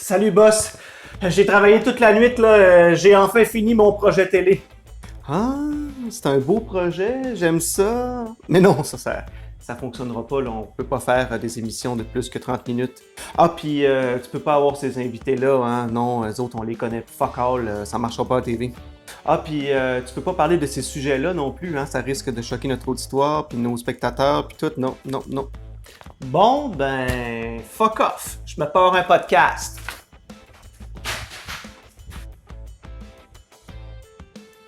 Salut boss, j'ai travaillé toute la nuit là, j'ai enfin fini mon projet télé. Ah, c'est un beau projet, j'aime ça. Mais non, ça fonctionnera pas là, on peut pas faire des émissions de plus que 30 minutes. Ah puis tu peux pas avoir ces invités là, hein, non, eux autres on les connaît fuck all, ça marchera pas à TV. Ah puis tu peux pas parler de ces sujets-là non plus, hein, ça risque de choquer notre auditoire puis nos spectateurs puis tout, non, non, non. Bon ben fuck off, je me pars un podcast.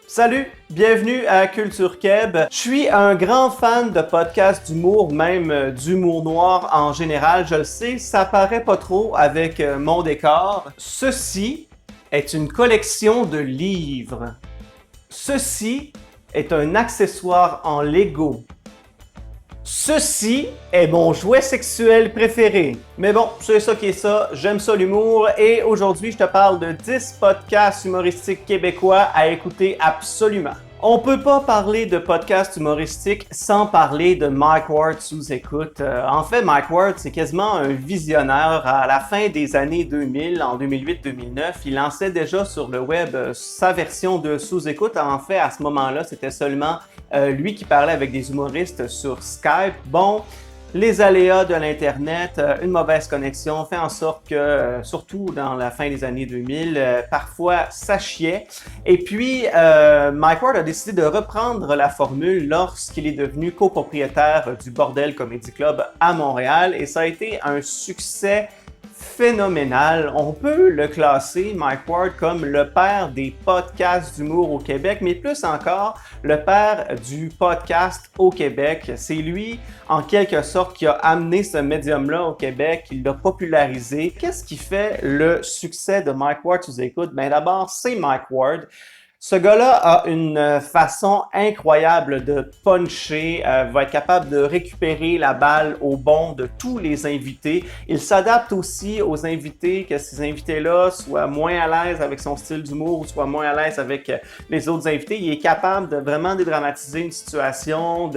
Salut, bienvenue à Culture Keb. Je suis un grand fan de podcasts d'humour, même d'humour noir en général. Je le sais, ça paraît pas trop avec mon décor. Ceci est une collection de livres. Ceci est un accessoire en Lego. Ceci est mon jouet sexuel préféré. Mais bon, c'est ça qui est ça, j'aime ça l'humour et aujourd'hui je te parle de 10 podcasts humoristiques québécois à écouter absolument. On peut pas parler de podcast humoristique sans parler de Mike Ward sous écoute. En fait, Mike Ward, c'est quasiment un visionnaire. À la fin des années 2000, en 2008-2009, il lançait déjà sur le web sa version de sous écoute. En fait, à ce moment-là, c'était seulement lui qui parlait avec des humoristes sur Skype. Bon, les aléas de l'Internet, une mauvaise connexion fait en sorte que, surtout dans la fin des années 2000, parfois ça chiait. Et puis, Mike Ward a décidé de reprendre la formule lorsqu'il est devenu copropriétaire du Bordel Comedy Club à Montréal et ça a été un succès phénoménal. On peut le classer, Mike Ward, comme le père des podcasts d'humour au Québec, mais plus encore, le père du podcast au Québec. C'est lui, en quelque sorte, qui a amené ce médium-là au Québec, qui l'a popularisé. Qu'est-ce qui fait le succès de Mike Ward sous écoute? Ben d'abord, c'est Mike Ward. Ce gars-là a une façon incroyable de puncher, va être capable de récupérer la balle au bond de tous les invités. Il s'adapte aussi aux invités, que ces invités-là soient moins à l'aise avec son style d'humour ou soient moins à l'aise avec les autres invités. Il est capable de vraiment dédramatiser une situation,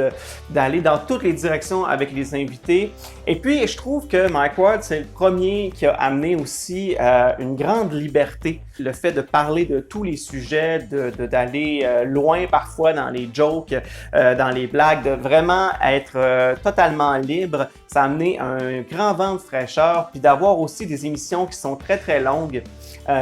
d'aller dans toutes les directions avec les invités. Et puis, je trouve que Mike Ward, c'est le premier qui a amené aussi une grande liberté. Le fait de parler de tous les sujets, d'aller loin parfois dans les jokes, dans les blagues, de vraiment être totalement libre. Ça a amené un grand vent de fraîcheur, puis d'avoir aussi des émissions qui sont très très longues,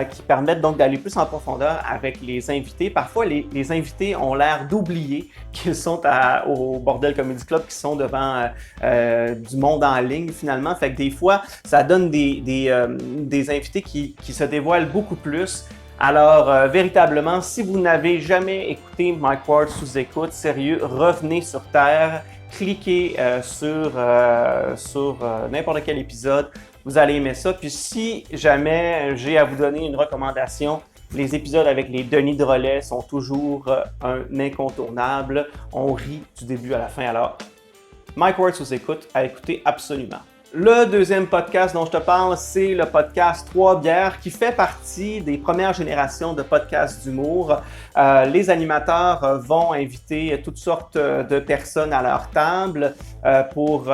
qui permettent donc d'aller plus en profondeur avec les invités. Parfois, les invités ont l'air d'oublier qu'ils sont au Bordel Comedy Club, qu'ils sont devant du monde en ligne finalement. Fait que des fois, ça donne des invités qui se dévoilent beaucoup plus. Alors, véritablement, si vous n'avez jamais écouté Mike Ward sous écoute, sérieux, revenez sur Terre, cliquez sur n'importe quel épisode, vous allez aimer ça. Puis si jamais j'ai à vous donner une recommandation, les épisodes avec les Denis Drolet sont toujours un incontournable. On rit du début à la fin. Alors, Mike Ward sous écoute, à écouter absolument. Le deuxième podcast dont je te parle, c'est le podcast Trois Bières qui fait partie des premières générations de podcasts d'humour. Les animateurs vont inviter toutes sortes de personnes à leur table pour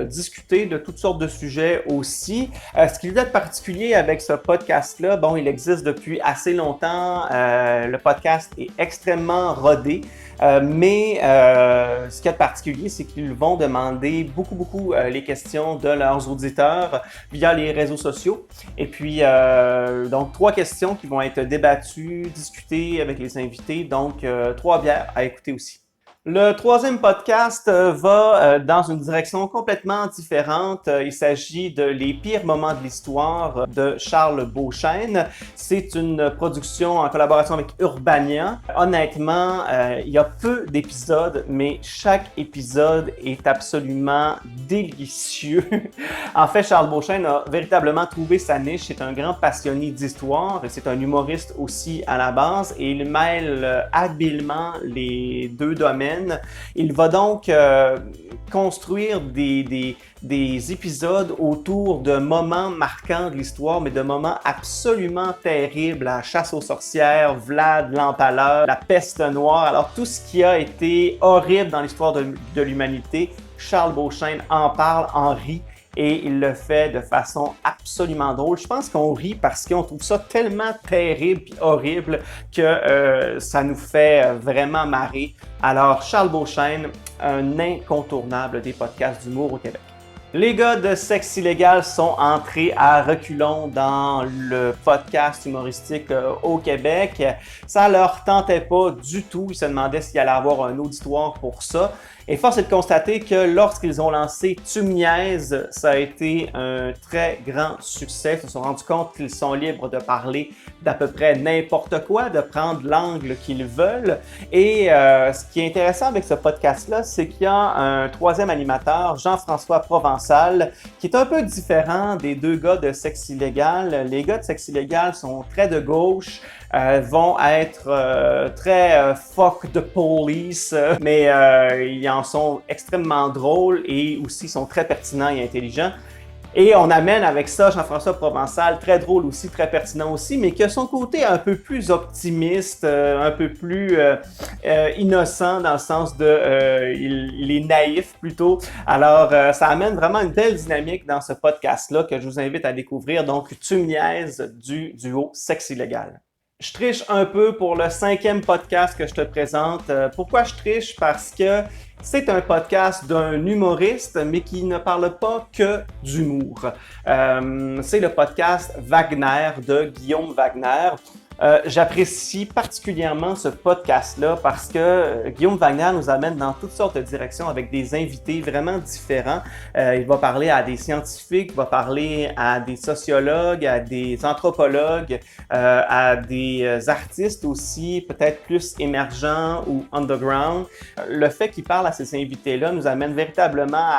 discuter de toutes sortes de sujets aussi. Ce qu'il y a de particulier avec ce podcast-là, bon, il existe depuis assez longtemps. Le podcast est extrêmement rodé. Mais ce qu'il y a de particulier, c'est qu'ils vont demander beaucoup les questions de leurs auditeurs via les réseaux sociaux. Et puis, donc, 3 questions qui vont être débattues, discutées avec les invités. Donc, 3 bières à écouter aussi. Le troisième podcast va dans une direction complètement différente. Il s'agit de Les pires moments de l'histoire de Charles Beauchesne. C'est une production en collaboration avec Urbania. Honnêtement, il y a peu d'épisodes, mais chaque épisode est absolument délicieux. En fait, Charles Beauchesne a véritablement trouvé sa niche. C'est un grand passionné d'histoire et c'est un humoriste aussi à la base et il mêle habilement les deux domaines. Il va donc construire des épisodes autour de moments marquants de l'histoire, mais de moments absolument terribles, la chasse aux sorcières, Vlad l'Empaleur, la peste noire. Alors tout ce qui a été horrible dans l'histoire de l'humanité, Charles Beauchesne en parle, en rit et il le fait de façon absolument drôle. Je pense qu'on rit parce qu'on trouve ça tellement terrible et horrible que ça nous fait vraiment marrer. Alors, Charles Beauchesne, un incontournable des podcasts d'humour au Québec. Les gars de Sexe illégal sont entrés à reculons dans le podcast humoristique au Québec. Ça leur tentait pas du tout. Ils se demandaient s'il allait avoir un auditoire pour ça. Et force est de constater que lorsqu'ils ont lancé Tu me niaises, ça a été un très grand succès. Ils se sont rendus compte qu'ils sont libres de parler d'à peu près n'importe quoi, de prendre l'angle qu'ils veulent. Et ce qui est intéressant avec ce podcast-là, c'est qu'il y a un troisième animateur, Jean-François Provençal, qui est un peu différent des deux gars de Sexe illégal. Les gars de Sexe illégal sont très de gauche, vont être très fuck the police, mais ils en sont extrêmement drôles et aussi sont très pertinents et intelligents. Et on amène avec ça Jean-François Provençal, très drôle aussi, très pertinent aussi, mais qui a son côté un peu plus optimiste, un peu plus innocent dans le sens de il est naïf plutôt. Alors, ça amène vraiment une belle dynamique dans ce podcast-là que je vous invite à découvrir. Donc, Tu me niaises du duo Sexe illégal. Je triche un peu pour le 5e podcast que je te présente. Pourquoi je triche? Parce que c'est un podcast d'un humoriste, mais qui ne parle pas que d'humour. C'est le podcast Wagner de Guillaume Wagner. J'apprécie particulièrement ce podcast-là parce que Guillaume Wagner nous amène dans toutes sortes de directions avec des invités vraiment différents. Il va parler à des scientifiques, il va parler à des sociologues, à des anthropologues, à des artistes aussi, peut-être plus émergents ou underground. Le fait qu'il parle à ces invités-là nous amène véritablement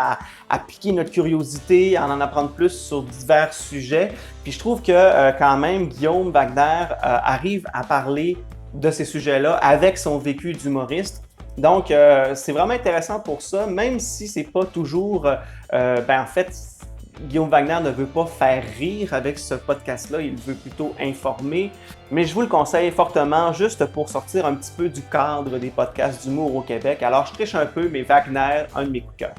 à piquer notre curiosité, à en apprendre plus sur divers sujets. Puis je trouve que quand même, Guillaume Wagner arrive à parler de ces sujets-là avec son vécu d'humoriste. Donc, c'est vraiment intéressant pour ça, même si c'est pas toujours... en fait, Guillaume Wagner ne veut pas faire rire avec ce podcast-là, il veut plutôt informer. Mais je vous le conseille fortement juste pour sortir un petit peu du cadre des podcasts d'humour au Québec. Alors, je triche un peu, mais Wagner, un de mes coups de cœur.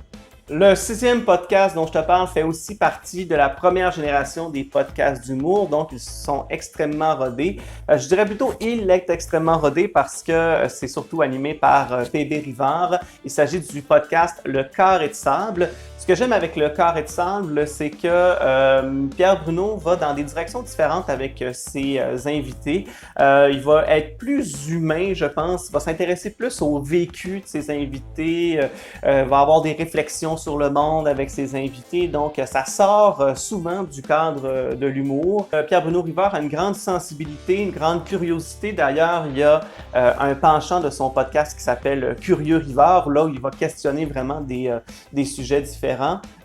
Le 6e podcast dont je te parle fait aussi partie de la première génération des podcasts d'humour, donc ils sont extrêmement rodés. Je dirais plutôt il est extrêmement rodé parce que c'est surtout animé par PB Rivard. Il s'agit du podcast Le Carré de sable. Ce que j'aime avec Le Carré de sable, c'est que Pierre Bruno va dans des directions différentes avec ses invités. Il va être plus humain, je pense. Il va s'intéresser plus au vécu de ses invités. Va avoir des réflexions sur le monde avec ses invités. Donc, ça sort souvent du cadre de l'humour. Pierre Bruno Rivard a une grande sensibilité, une grande curiosité. D'ailleurs, il y a un penchant de son podcast qui s'appelle Curieux Rivard, là où il va questionner vraiment des sujets différents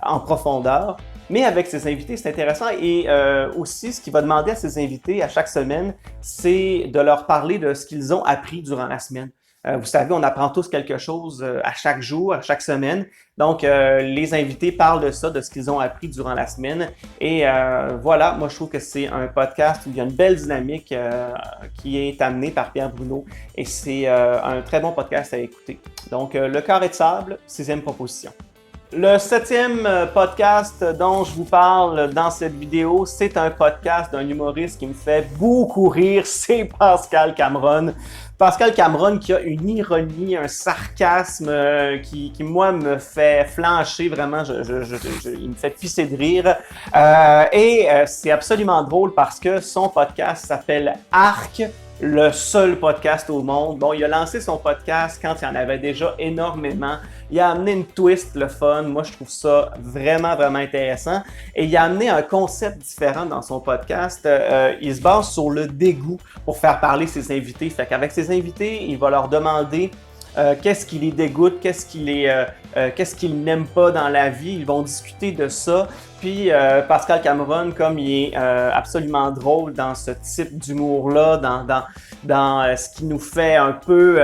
en profondeur. Mais avec ses invités, c'est intéressant et aussi ce qu'il va demander à ses invités à chaque semaine, c'est de leur parler de ce qu'ils ont appris durant la semaine. Vous savez, on apprend tous quelque chose à chaque jour, à chaque semaine. Donc, les invités parlent de ça, de ce qu'ils ont appris durant la semaine. Et voilà, moi je trouve que c'est un podcast où il y a une belle dynamique qui est amenée par Pierre Bruno. Et c'est un très bon podcast à écouter. Donc, Le Carré de sable, 6e proposition. Le 7e podcast dont je vous parle dans cette vidéo, c'est un podcast d'un humoriste qui me fait beaucoup rire, c'est Pascal Cameron. Pascal Cameron qui a une ironie, un sarcasme qui moi, me fait flancher vraiment, il me fait pisser de rire. C'est absolument drôle parce que son podcast s'appelle Arc, le seul podcast au monde. Bon, il a lancé son podcast quand il y en avait déjà énormément. Il a amené une twist, le fun. Moi, je trouve ça vraiment, vraiment intéressant. Et il a amené un concept différent dans son podcast. Il se base sur le dégoût pour faire parler ses invités. Fait qu'avec ses invités, il va leur demander qu'est-ce qui les dégoûte, qu'est-ce qu'ils n'aiment pas dans la vie. Ils vont discuter de ça. Puis Pascal Cameron, comme il est absolument drôle dans ce type d'humour-là, dans ce qui nous fait un peu,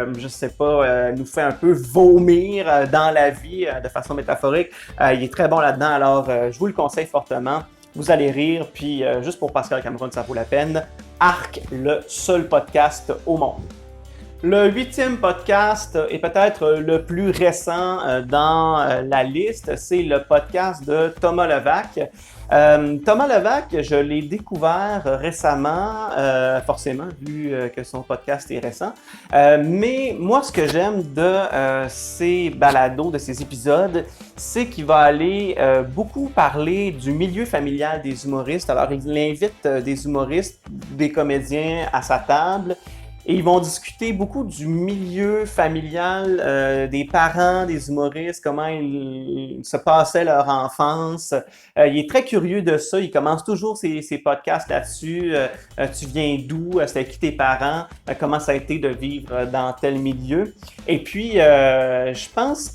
nous fait un peu vomir dans la vie de façon métaphorique, il est très bon là-dedans. Alors, je vous le conseille fortement. Vous allez rire, puis juste pour Pascal Cameron, ça vaut la peine. Arc, le seul podcast au monde. Le 8e podcast est peut-être le plus récent dans la liste. C'est le podcast de Thomas Levac. Thomas Levac, je l'ai découvert récemment, forcément, vu que son podcast est récent. Mais moi, ce que j'aime de ces balados, de ces épisodes, c'est qu'il va aller beaucoup parler du milieu familial des humoristes. Alors, il invite des humoristes, des comédiens à sa table. Et ils vont discuter beaucoup du milieu familial, des parents, des humoristes, comment ils se passaient leur enfance. Il est très curieux de ça. Il commence toujours ses podcasts là-dessus. Tu viens d'où? C'était qui tes parents? Comment ça a été de vivre dans tel milieu? Et puis, je pense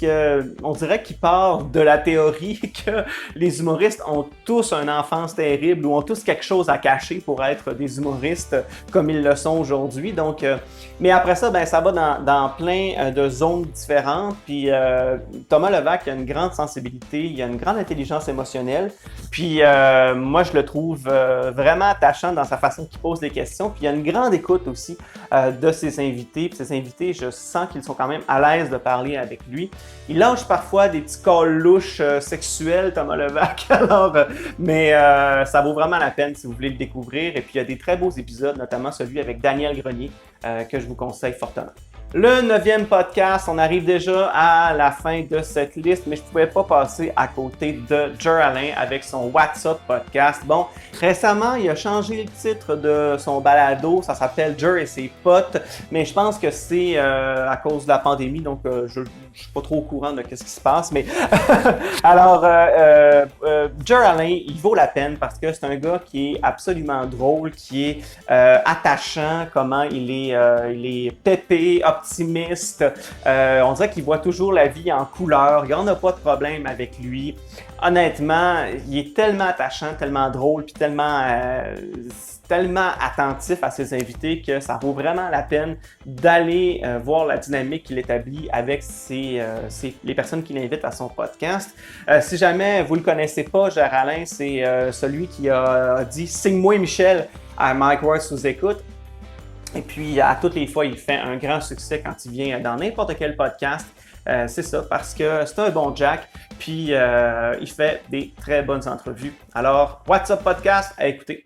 on dirait qu'il part de la théorie que les humoristes ont tous une enfance terrible ou ont tous quelque chose à cacher pour être des humoristes comme ils le sont aujourd'hui. Donc, mais après ça, ben, ça va dans plein de zones différentes. Puis Thomas Levac a une grande sensibilité, il a une grande intelligence émotionnelle. Puis moi, je le trouve vraiment attachant dans sa façon qu'il pose des questions. Puis il y a une grande écoute aussi de ses invités. Puis ses invités, je sens qu'ils sont quand même à l'aise de parler avec lui. Il lâche parfois des petits calls louches sexuels, Thomas Levac. Alors, mais ça vaut vraiment la peine si vous voulez le découvrir. Et puis il y a des très beaux épisodes, notamment celui avec Daniel Grenier, que je vous conseille fortement. Le 9e podcast, on arrive déjà à la fin de cette liste, mais je ne pouvais pas passer à côté de Jer Alain avec son What's Up podcast. Bon, récemment, il a changé le titre de son balado, ça s'appelle Jer et ses potes, mais je pense que c'est à cause de la pandémie, donc je ne suis pas trop au courant de ce qui se passe, mais alors, Jer Alain, il vaut la peine parce que c'est un gars qui est absolument drôle, qui est attachant, comment il est pépé, optimiste. On dirait qu'il voit toujours la vie en couleur. Il n'y en a pas de problème avec lui. Honnêtement, il est tellement attachant, tellement drôle, puis tellement attentif à ses invités que ça vaut vraiment la peine d'aller voir la dynamique qu'il établit avec les personnes qu'il invite à son podcast. Si jamais vous ne le connaissez pas, Jer Alain, c'est celui qui a dit « Signe-moi Michel » à Mike Ward sous écoute. Et puis, à toutes les fois, il fait un grand succès quand il vient dans n'importe quel podcast. C'est ça, parce que c'est un bon Jack, puis il fait des très bonnes entrevues. Alors, What's Up Podcast, à écouter.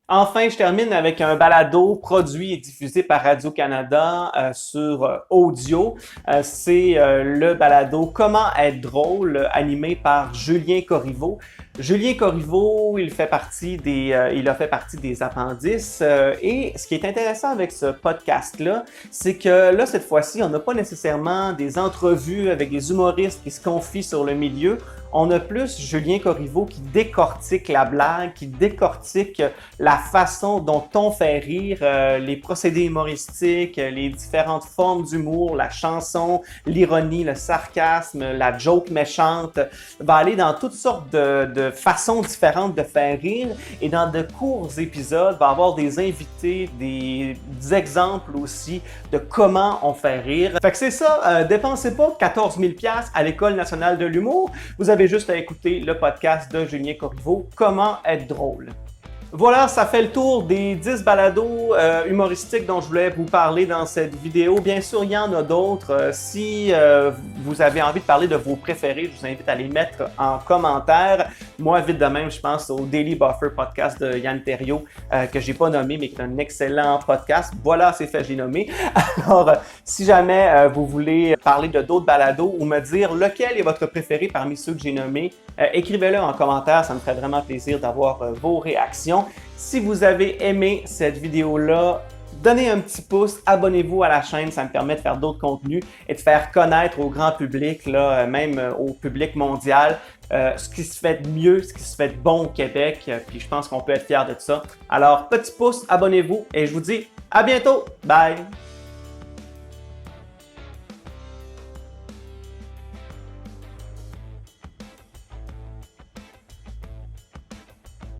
Enfin, je termine avec un balado produit et diffusé par Radio-Canada sur audio. C'est le balado Comment être drôle, animé par Julien Corriveau. Julien Corriveau, il a fait partie des Appendices. Et ce qui est intéressant avec ce podcast-là, c'est que là, cette fois-ci, on n'a pas nécessairement des entrevues avec des humoristes qui se confient sur le milieu. On a plus Julien Corriveau qui décortique la blague, qui décortique la façon dont on fait rire, les procédés humoristiques, les différentes formes d'humour, la chanson, l'ironie, le sarcasme, la joke méchante. Va aller dans toutes sortes de façons différentes de faire rire et dans de courts épisodes, va avoir des invités, des exemples aussi de comment on fait rire. Fait que c'est ça, dépensez pas 14 000 $ à l'École nationale de l'humour. Vous avez juste à écouter le podcast de Julien Corriveau, Comment être drôle. Voilà, ça fait le tour des 10 balados humoristiques dont je voulais vous parler dans cette vidéo. Bien sûr, il y en a d'autres. Si vous avez envie de parler de vos préférés, je vous invite à les mettre en commentaire. Moi, vite de même, je pense au Daily Buffer podcast de Yann Terriot, que j'ai pas nommé, mais qui est un excellent podcast. Voilà, c'est fait, je l'ai nommé. Alors, si jamais vous voulez parler de d'autres balados ou me dire lequel est votre préféré parmi ceux que j'ai nommés, écrivez-le en commentaire, ça me ferait vraiment plaisir d'avoir vos réactions. Si vous avez aimé cette vidéo-là, donnez un petit pouce, abonnez-vous à la chaîne, ça me permet de faire d'autres contenus et de faire connaître au grand public, là, même au public mondial, ce qui se fait de mieux, ce qui se fait de bon au Québec, puis je pense qu'on peut être fiers de ça. Alors, petit pouce, abonnez-vous et je vous dis à bientôt! Bye!